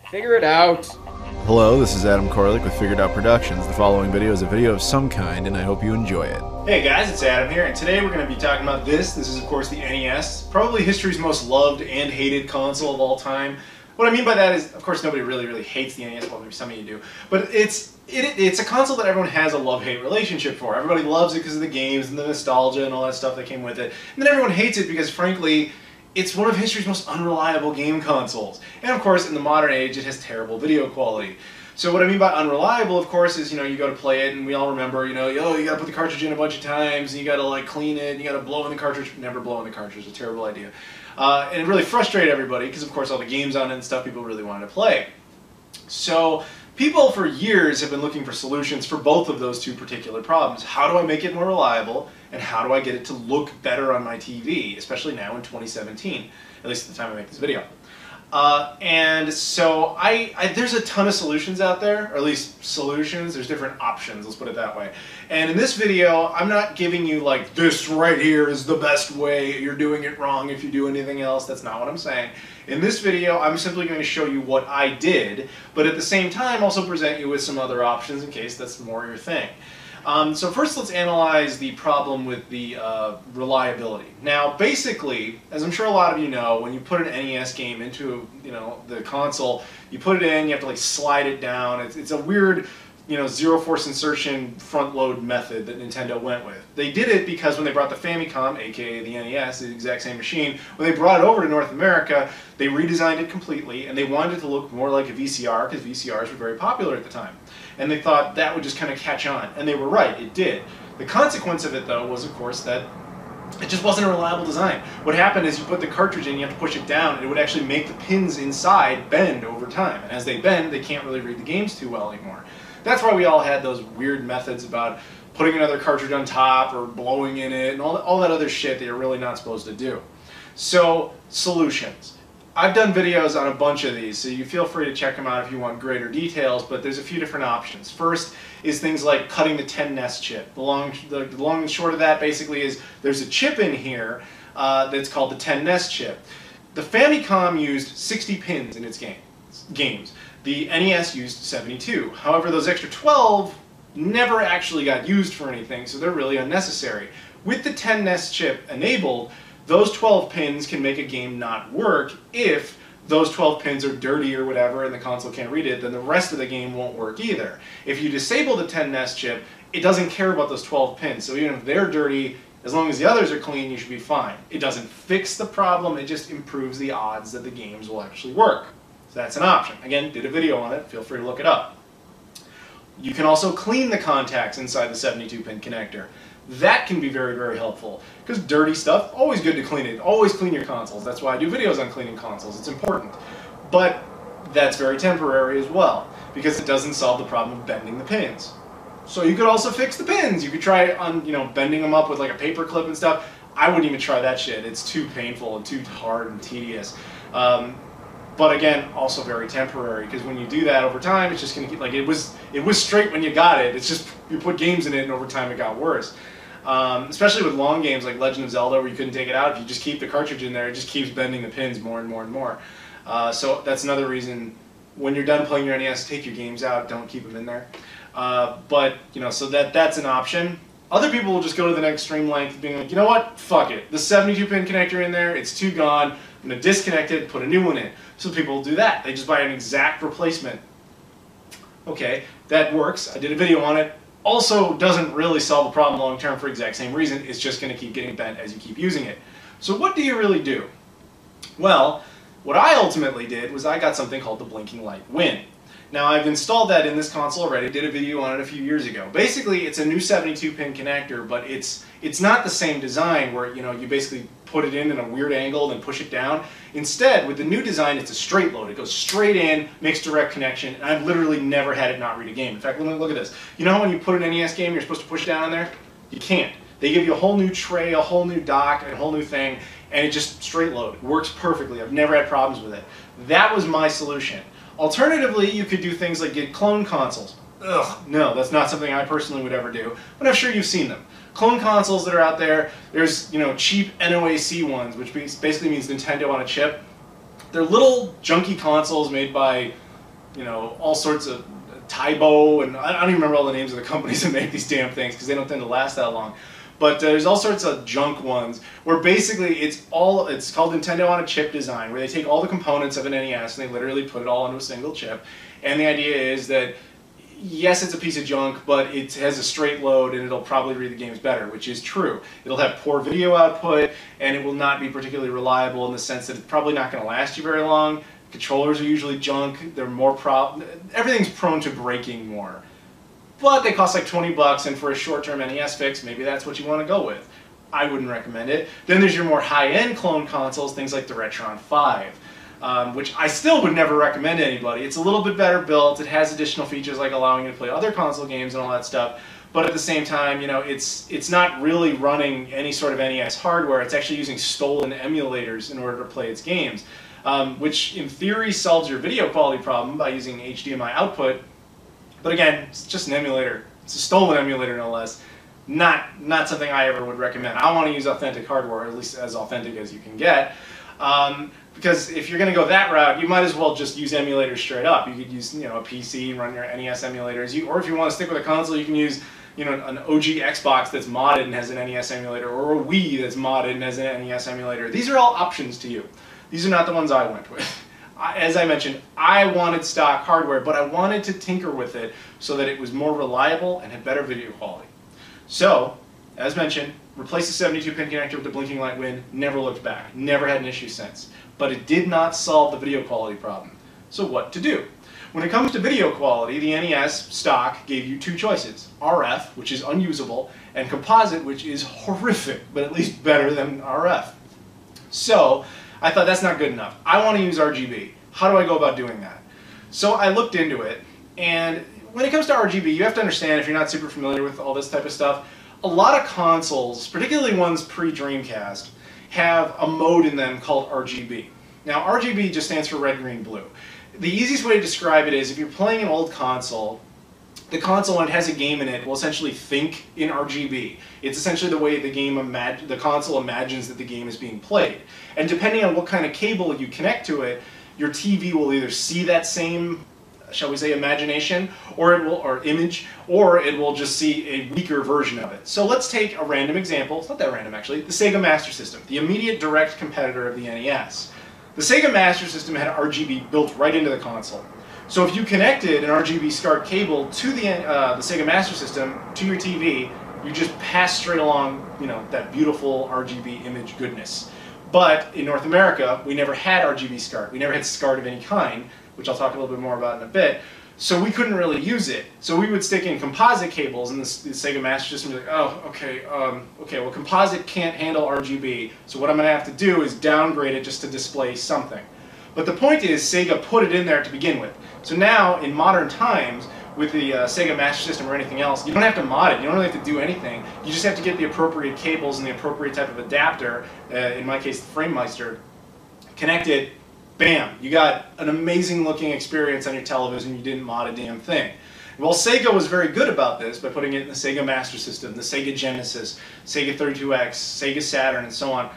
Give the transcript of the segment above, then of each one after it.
Figure it out. Hello, this is Adam Koralik with Figured Out Productions. The following video is a video of some kind, and I hope you enjoy it. Hey guys, it's Adam here, and today we're going to be talking about this. This is, of course, the NES, probably history's most loved and hated console of all time. What I mean by that is, of course, nobody really hates the NES. Well, maybe some of you do, but it's a console that everyone has a love-hate relationship for. Everybody loves it because of the games and the nostalgia and all that stuff that came with it, and then everyone hates it because, frankly, it's one of history's most unreliable game consoles. And of course, in the modern age, it has terrible video quality. So what I mean by unreliable, of course, is, you go to play it, and we all remember, oh, you gotta put the cartridge in a bunch of times, and you gotta like clean it, and you gotta blow in the cartridge. Never blow in the cartridge, it's a terrible idea. And it really frustrated everybody, because of course all the games on it and stuff people really wanted to play. So people for years have been looking for solutions for both of those two particular problems. How do I make it more reliable, and how do I get it to look better on my TV, especially now in 2017, at least at the time I make this video. And so there's a ton of solutions out there, or at least solutions, there's different options, let's put it that way. And in this video, I'm not giving you like, this right here is the best way, you're doing it wrong if you do anything else. That's not what I'm saying. In this video, I'm simply going to show you what I did, but at the same time also present you with some other options in case that's more your thing. So first let's analyze the problem with the reliability. Now8basically, as I'm sure a lot of you know, when you put an NES game into the console, you put it in, you have to like slide it down. It's a weird zero force insertion front load method that Nintendo went with. They did it because when they brought the Famicom, aka the NES, the exact same machine, when they brought it over to North America, they redesigned it completely and they wanted it to look more like a VCR because VCRs were very popular at the time. And they thought that would just kind of catch on. And they were right, it did. The consequence of it though was of course that it just wasn't a reliable design. What happened is you put the cartridge in, you have to push it down, and it would actually make the pins inside bend over time. And as they bend, they can't really read the games too well anymore. That's why we all had those weird methods about putting another cartridge on top or blowing in it and all that other shit that you're really not supposed to do. So, solutions. I've done videos on a bunch of these, so you feel free to check them out if you want greater details, but there's a few different options. First is things like cutting the 10 NES chip. The long and short of that basically is there's a chip in here that's called the 10 NES chip. The Famicom used 60 pins in its games. The NES used 72. However, those extra 12 never actually got used for anything, so they're really unnecessary. With the 10 NES chip enabled, those 12 pins can make a game not work. If those 12 pins are dirty or whatever and the console can't read it, then the rest of the game won't work either. If you disable the 10 NES chip, it doesn't care about those 12 pins, so even if they're dirty, as long as the others are clean, you should be fine. It doesn't fix the problem, it just improves the odds that the games will actually work. So that's an option. Again, did a video on it, feel free to look it up. You can also clean the contacts inside the 72-pin connector. That can be very helpful, because dirty stuff, always good to clean it. Always clean your consoles. That's why I do videos on cleaning consoles. It's important. But that's very temporary as well, because it doesn't solve the problem of bending the pins. So you could also fix the pins. You could try on, bending them up with like a paper clip and stuff. I wouldn't even try that shit. It's too painful and too hard and tedious. But again, also very temporary, because when you do that over time, it's just going to keep, like, it was straight when you got it. It's just, you put games in it and over time it got worse. Especially with long games like Legend of Zelda where you couldn't take it out. If you just keep the cartridge in there, it just keeps bending the pins more and more. So that's another reason, when you're done playing your NES, take your games out, don't keep them in there. But, so that's an option. Other people will just go to the next extreme length, being like, you know what, fuck it. The 72-pin connector in there, it's too gone, I'm going to disconnect it, put a new one in. So people do that. They just buy an exact replacement. Okay, that works. I did a video on it. Also doesn't really solve the problem long term for the exact same reason. It's just going to keep getting bent as you keep using it. So what do you really do? Well, what I ultimately did was I got something called the Blinking Light Win. Now I've installed that in this console already, did a video on it a few years ago. Basically it's a new 72-pin connector, but it's not the same design where you basically put it in a weird angle and push it down. Instead, with the new design, it's a straight load. It goes straight in, makes direct connection, and I've literally never had it not read a game. In fact, look at this. You know how when you put an NES game, you're supposed to push it down in there? You can't. They give you a whole new tray, a whole new dock, a whole new thing, and it just straight load. It works perfectly. I've never had problems with it. That was my solution. Alternatively, you could do things like get clone consoles. Ugh, no, that's not something I personally would ever do, but I'm sure you've seen them. Clone consoles that are out there, there's cheap NOAC ones, which basically means Nintendo on a chip. They're little junky consoles made by you know, all sorts of Tybo, and I don't even remember all the names of the companies that make these damn things because they don't tend to last that long. But there's all sorts of junk ones where basically it's called Nintendo on a chip design, where they take all the components of an NES and they literally put it all into a single chip. And the idea is that, yes, it's a piece of junk, but it has a straight load and it'll probably read the games better, which is true. It'll have poor video output and it will not be particularly reliable in the sense that it's probably not going to last you very long. Controllers are usually junk. They're more everything's prone to breaking more. But they cost like 20 bucks, and for a short-term NES fix, maybe that's what you want to go with. I wouldn't recommend it. Then there's your more high-end clone consoles, things like the Retron 5, which I still would never recommend to anybody. It's a little bit better built. It has additional features like allowing you to play other console games and all that stuff. But at the same time, you know, it's not really running any sort of NES hardware. It's actually using stolen emulators in order to play its games, which in theory solves your video quality problem by using HDMI output. But again, it's just an emulator. It's a stolen emulator, no less. Not something I ever would recommend. I want to use authentic hardware, or at least as authentic as you can get. Because if you're going to go that route, you might as well just use emulators straight up. You could use, you know, a PC and run your NES emulators. Or if you want to stick with a console, you can use, you know, an OG Xbox that's modded and has an NES emulator, or a Wii that's modded and has an NES emulator. These are all options to you. These are not the ones I went with. As I mentioned, I wanted stock hardware, but I wanted to tinker with it so that it was more reliable and had better video quality. So, as mentioned, replaced the 72-pin connector with the blinking light win, never looked back, never had an issue since. But it did not solve the video quality problem. So what to do? When it comes to video quality, the NES stock gave you two choices: RF, which is unusable, and composite, which is horrific, but at least better than RF. So, I thought that's not good enough. I want to use RGB. How do I go about doing that? So I looked into it, and when it comes to RGB, you have to understand, if you're not super familiar with all this type of stuff, a lot of consoles, particularly ones pre-Dreamcast, have a mode in them called RGB. Now RGB just stands for red, green, blue. The easiest way to describe it is, if you're playing an old console, the console, when it has a game in it, will essentially think in RGB. It's essentially the way the console imagines that the game is being played. And depending on what kind of cable you connect to it, your TV will either see that same, shall we say, imagination, or image, or it will just see a weaker version of it. So let's take a random example. It's not that random actually. The Sega Master System, the immediate direct competitor of the NES. The Sega Master System had RGB built right into the console. So if you connected an Rgb Scart cable to the Sega Master System to your TV, you just pass straight along, you know, that beautiful RGB image goodness. But in North America, we never had Rgb Scart. We never had Scart of any kind, which I'll talk a little bit more about in a bit. So we couldn't really use it. So we would stick in composite cables, and the Sega Master System would be like, oh, okay, well, composite can't handle RGB, so what I'm going to have to do is downgrade it just to display something. But the point is, Sega put it in there to begin with. So now, in modern times, with the Sega Master System or anything else, you don't have to mod it. You don't really have to do anything. You just have to get the appropriate cables and the appropriate type of adapter, in my case, the FrameMeister, connect it, bam, you got an amazing looking experience on your television. You didn't mod a damn thing. Well, Sega was very good about this by putting it in the Sega Master System, the Sega Genesis, Sega 32X, Sega Saturn, and so on.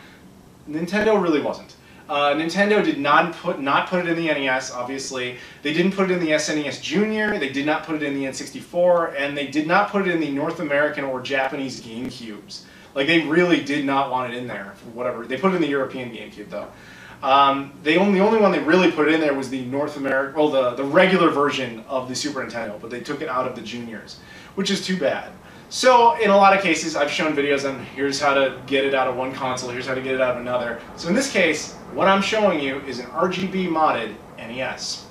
Nintendo really wasn't. Nintendo did not put it in the NES, obviously. They didn't put it in the SNES Junior, they did not put it in the N64, and they did not put it in the North American or Japanese GameCubes. Like, they really did not want it in there, for whatever. They put it in the European GameCube, though. The only one they really put in there was the North American, well, the regular version of the Super Nintendo, but they took it out of the Juniors, which is too bad. So, in a lot of cases, I've shown videos on here's how to get it out of one console, here's how to get it out of another. So in this case, what I'm showing you is an Rgb modded NES.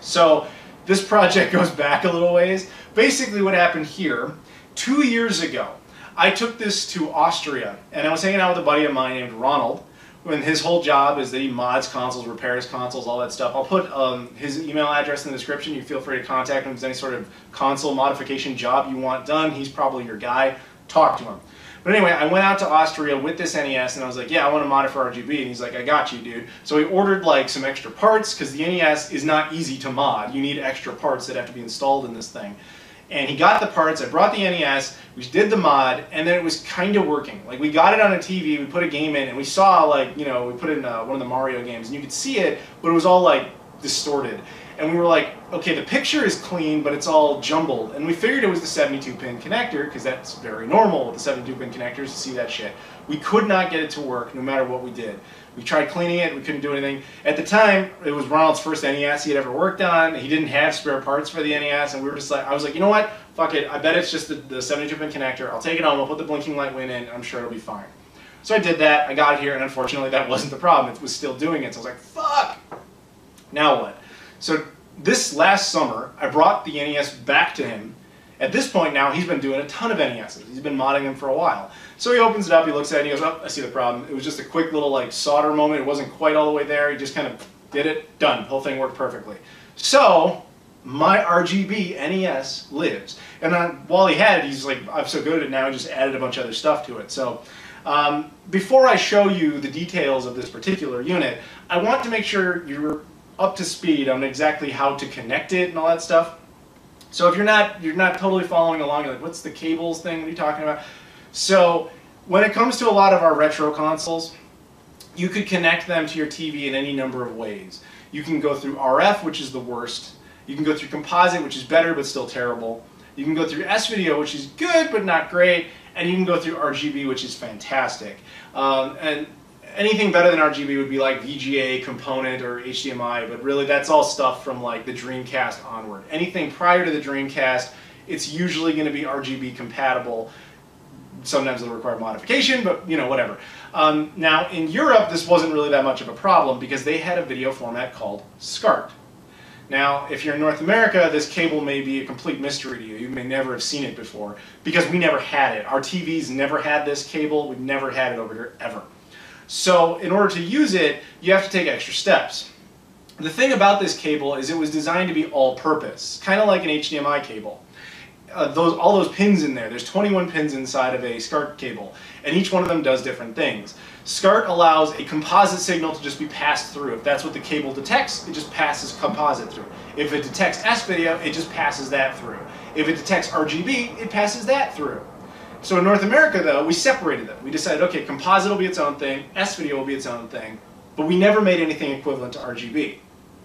So, this project goes back a little ways. Basically what happened here, 2 years ago, I took this to Austria, and I was hanging out with a buddy of mine named Ronald, and his whole job is that he mods consoles, repairs consoles, all that stuff. I'll put his email address in the description. You feel free to contact him if there's any sort of console modification job you want done. He's probably your guy. Talk to him. But anyway, I went out to Austria with this NES, and I was like, yeah, I want to mod it for RGB. And he's like, I got you, dude. So he ordered like some extra parts, because the NES is not easy to mod. You need extra parts that have to be installed in this thing. And he got the parts, I brought the NES, we did the mod, and then it was kind of working. Like, we got it on a TV, we put a game in, and we saw, like, you know, we put in one of the Mario games, and you could see it, but it was all, like, distorted. And we were like, okay, the picture is clean, but it's all jumbled. And we figured it was the 72-pin connector, because that's very normal with the 72-pin connectors to see that shit. We could not get it to work, no matter what we did. We tried cleaning it, we couldn't do anything. At the time, it was Ronald's first NES he had ever worked on. He didn't have spare parts for the NES, and we were just like, I was like, you know what? Fuck it, I bet it's just the 72-pin connector. I'll take it home, I'll put the blinking light win in, and I'm sure it'll be fine. So I did that, I got it here, and unfortunately that wasn't the problem. It was still doing it, so I was like, fuck! Now what? So this last summer, I brought the NES back to him. At this point now, he's been doing a ton of NESs. He's been modding them for a while. So he opens it up, he looks at it, and he goes, oh, I see the problem. It was just a quick little like solder moment. It wasn't quite all the way there. He just kind of did it, done. The whole thing worked perfectly. So my RGB NES lives. And while he had it, he's like, I'm so good at it now, I just added a bunch of other stuff to it. So before I show you the details of this particular unit, I want to make sure you're up to speed on exactly how to connect it and all that stuff. So if you're not totally following along, you're like, what's the cables thing? What are you talking about? So when it comes to a lot of our retro consoles, you could connect them to your TV in any number of ways. You can go through RF, which is the worst. You can go through composite, which is better but still terrible. You can go through S-Video, which is good but not great. And you can go through RGB, which is fantastic. And anything better than RGB would be like VGA, component, or HDMI, but really that's all stuff from like the Dreamcast onward. Anything prior to the Dreamcast, it's usually going to be RGB compatible. Sometimes it'll require modification, but you know, whatever. Now in Europe, this wasn't really that much of a problem because they had a video format called SCART. Now, if you're in North America, this cable may be a complete mystery to you. You may never have seen it before because we never had it. Our TVs never had this cable. We've never had it over here, ever. So in order to use it, you have to take extra steps. The thing about this cable is it was designed to be all-purpose, kind of like an HDMI cable. All those pins in there, there's 21 pins inside of a SCART cable, and each one of them does different things. SCART allows a composite signal to just be passed through. If that's what the cable detects, it just passes composite through. If it detects S-Video, it just passes that through. If it detects RGB, it passes that through. So in North America, though, we separated them. We decided, okay, composite will be its own thing, S-Video will be its own thing, but we never made anything equivalent to RGB.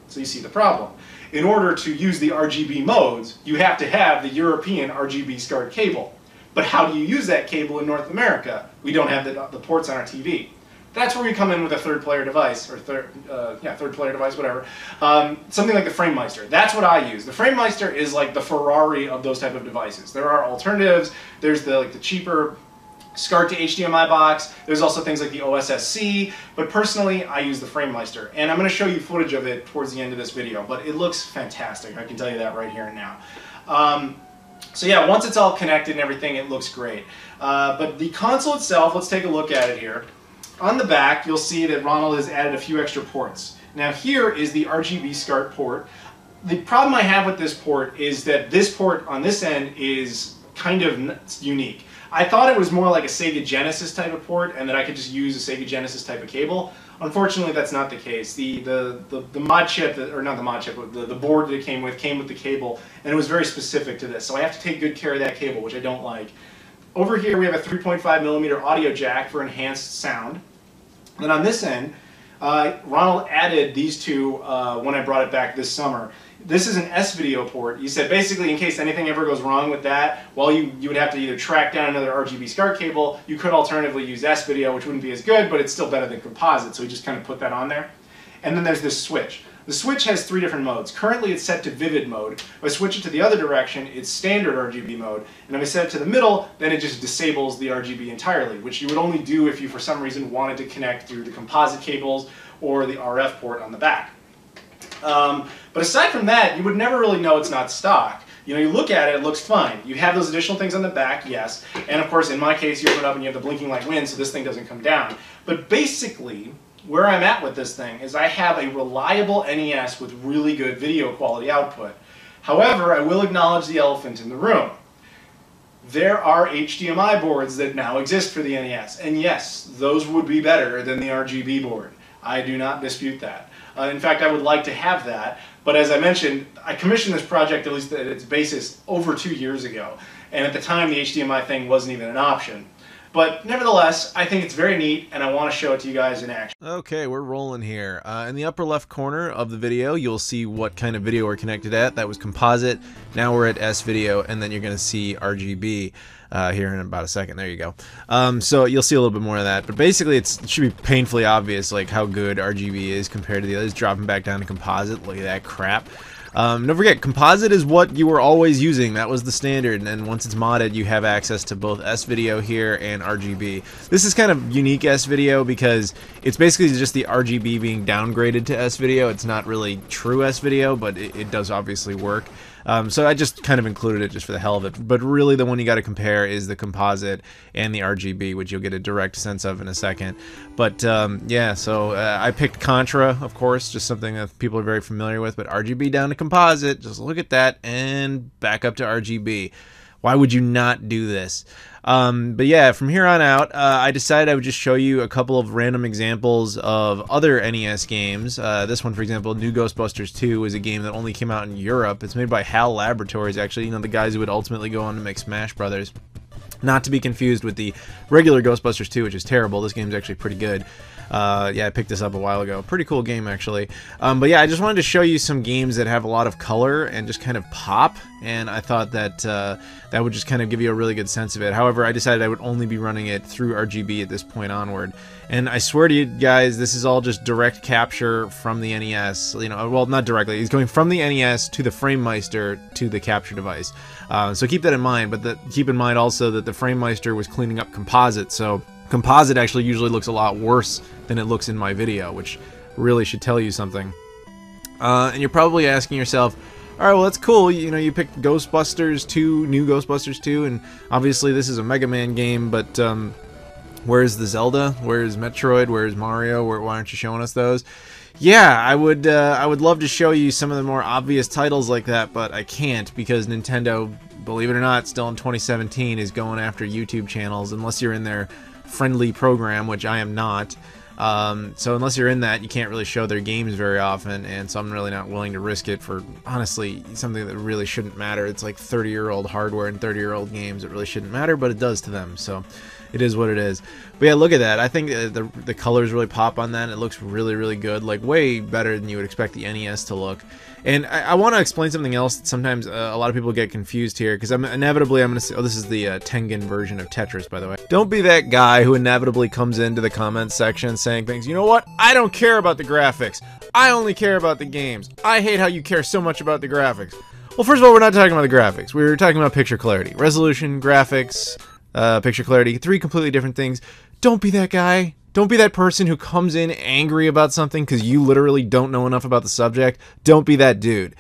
So you see the problem. In order to use the RGB modes, you have to have the European Rgb Scart cable. But how do you use that cable in North America? We don't have the ports on our TV. That's where we come in with a third-player device, or third-player device, whatever. Something like the FrameMeister. That's what I use. The FrameMeister is like the Ferrari of those type of devices. There are alternatives. There's the cheaper SCART to HDMI box. There's also things like the OSSC, but personally, I use the FrameMeister. And I'm going to show you footage of it towards the end of this video, but it looks fantastic. I can tell you that right here and now. So yeah, once it's all connected and everything, it looks great. But the console itself, let's take a look at it here. On the back, you'll see that Ronald has added a few extra ports. Now here is the Rgb Scart Port. The problem I have with this port is that this port on this end is kind of unique. I thought it was more like a Sega Genesis type of port and that I could just use a Sega Genesis type of cable. Unfortunately, that's not the case. The mod chip, or not the mod chip, but the board that it came with the cable, and it was very specific to this. So I have to take good care of that cable, which I don't like. Over here we have a 3.5mm audio jack for enhanced sound. Then on this end, Ronald added these two when I brought it back this summer. This is an S-Video port. He said basically in case anything ever goes wrong with that, well, you would have to either track down another Rgb SCART cable. You could alternatively use S-Video, which wouldn't be as good, but it's still better than composite, so he just kind of put that on there. And then there's this switch. The switch has 3 different modes. Currently it's set to vivid mode. If I switch it to the other direction, it's standard RGB mode. And if I set it to the middle, then it just disables the RGB entirely, which you would only do if you for some reason wanted to connect through the composite cables or the RF port on the back. But aside from that, you would never really know it's not stock. You know, you look at it, it looks fine. You have those additional things on the back, yes. And of course, in my case, you open it up and you have the blinking light win, so this thing doesn't come down. But basically, where I'm at with this thing is I have a reliable NES with really good video quality output. However, I will acknowledge the elephant in the room. There are HDMI boards that now exist for the NES, and yes, those would be better than the RGB board. I do not dispute that. In fact, I would like to have that, but as I mentioned, I commissioned this project, at least at its basis, over 2 years ago, and at the time the HDMI thing wasn't even an option. But nevertheless, I think it's very neat, and I want to show it to you guys in action. Okay, we're rolling here. In the upper left corner of the video, you'll see what kind of video we're connected at. That was composite. Now we're at S video, and then you're going to see RGB here in about a second. There you go. So you'll see a little bit more of that. But basically, it should be painfully obvious like how good RGB is compared to the others. Dropping back down to composite. Look at that crap. Don't forget, composite is what you were always using. That was the standard, and once it's modded, you have access to both S-Video here and RGB. This is kind of unique S-Video because it's basically just the RGB being downgraded to S-Video. It's not really true S-Video, but it does obviously work. So I just kind of included it just for the hell of it. But really the one you got to compare is the composite and the RGB, which you'll get a direct sense of in a second. But yeah, so I picked Contra, of course, just something that people are very familiar with. But RGB down to composite, just look at that, and back up to RGB. Why would you not do this? But yeah, from here on out, I decided I would just show you a couple of random examples of other NES games. This one, for example, New Ghostbusters 2, is a game that only came out in Europe. It's made by HAL Laboratories, actually, you know, the guys who would ultimately go on to make Smash Brothers. Not to be confused with the regular Ghostbusters 2, which is terrible. This game's actually pretty good. Yeah, I picked this up a while ago. Pretty cool game, actually. But yeah, I just wanted to show you some games that have a lot of color and just kind of pop, and I thought that that would just kind of give you a really good sense of it. However, I decided I would only be running it through RGB at this point onward. And I swear to you guys, this is all just direct capture from the NES. You know, well, not directly. It's going from the NES to the FrameMeister to the capture device. So keep that in mind, but keep in mind also that the FrameMeister was cleaning up composite, so composite actually usually looks a lot worse than it looks in my video, which really should tell you something. And you're probably asking yourself, alright, well that's cool, you know, you picked Ghostbusters 2, New Ghostbusters 2, and obviously this is a Mega Man game, but where's the Zelda? Where's Metroid? Where's Mario? Why aren't you showing us those? Yeah, I would love to show you some of the more obvious titles like that, but I can't because Nintendo, believe it or not, still in 2017 is going after YouTube channels unless you're in their friendly program, which I am not. So unless you're in that, you can't really show their games very often, and so I'm really not willing to risk it for, honestly, something that really shouldn't matter. It's like 30-year-old hardware and 30-year-old games. It really shouldn't matter, but it does to them, so it is what it is. But yeah, look at that. I think the colors really pop on that. It looks really, really good, like way better than you would expect the NES to look. And I want to explain something else that sometimes a lot of people get confused here, because inevitably I'm going to say, oh, this is the Tengen version of Tetris, by the way. Don't be that guy who inevitably comes into the comments section saying things, you know what, I don't care about the graphics. I only care about the games. I hate how you care so much about the graphics. Well, first of all, we're not talking about the graphics. We're talking about picture clarity. Resolution, graphics, picture clarity, three completely different things. Don't be that guy. Don't be that person who comes in angry about something because you literally don't know enough about the subject. Don't be that dude.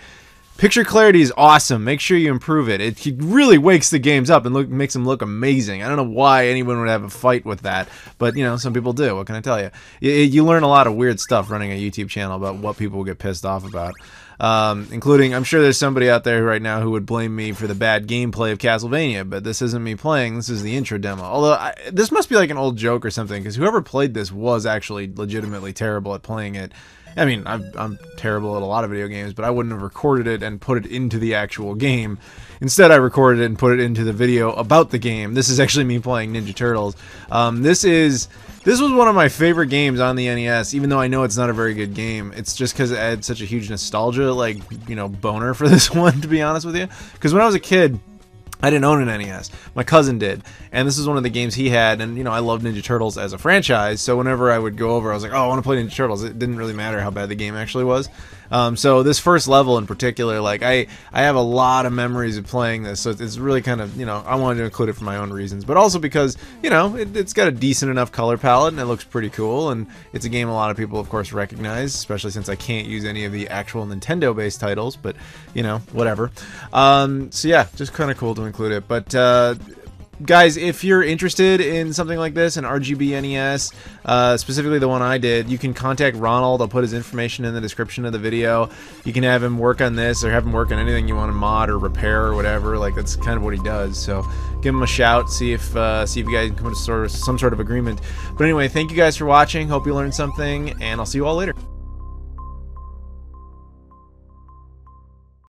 Picture clarity is awesome. Make sure you improve it. It really wakes the games up and makes them look amazing. I don't know why anyone would have a fight with that, but you know, some people do. What can I tell you? You learn a lot of weird stuff running a YouTube channel about what people get pissed off about. Including, I'm sure there's somebody out there right now who would blame me for the bad gameplay of Castlevania, but this isn't me playing, this is the intro demo. Although, this must be like an old joke or something, because whoever played this was actually legitimately terrible at playing it. I mean, I'm terrible at a lot of video games, but I wouldn't have recorded it and put it into the actual game. Instead, I recorded it and put it into the video about the game. This is actually me playing Ninja Turtles. This was one of my favorite games on the NES, even though I know it's not a very good game. It's just because I had such a huge nostalgia, like, you know, boner for this one, to be honest with you. Because when I was a kid, I didn't own an NES. My cousin did, and this is one of the games he had, and, you know, I love Ninja Turtles as a franchise, so whenever I would go over, I was like, oh, I want to play Ninja Turtles. It didn't really matter how bad the game actually was. So this first level in particular, like, I have a lot of memories of playing this, so it's really kind of, you know, I wanted to include it for my own reasons, but also because, you know, it's got a decent enough color palette, and it looks pretty cool, and it's a game a lot of people, of course, recognize, especially since I can't use any of the actual Nintendo-based titles, but, you know, whatever. So yeah, just kind of cool to include it, but, guys, if you're interested in something like this, an RGB NES, specifically the one I did, you can contact Ronald. I'll put his information in the description of the video. You can have him work on this, or have him work on anything you want to mod or repair or whatever. Like, that's kind of what he does. So give him a shout, see if you guys can come to some sort of agreement. But anyway, thank you guys for watching. Hope you learned something, and I'll see you all later.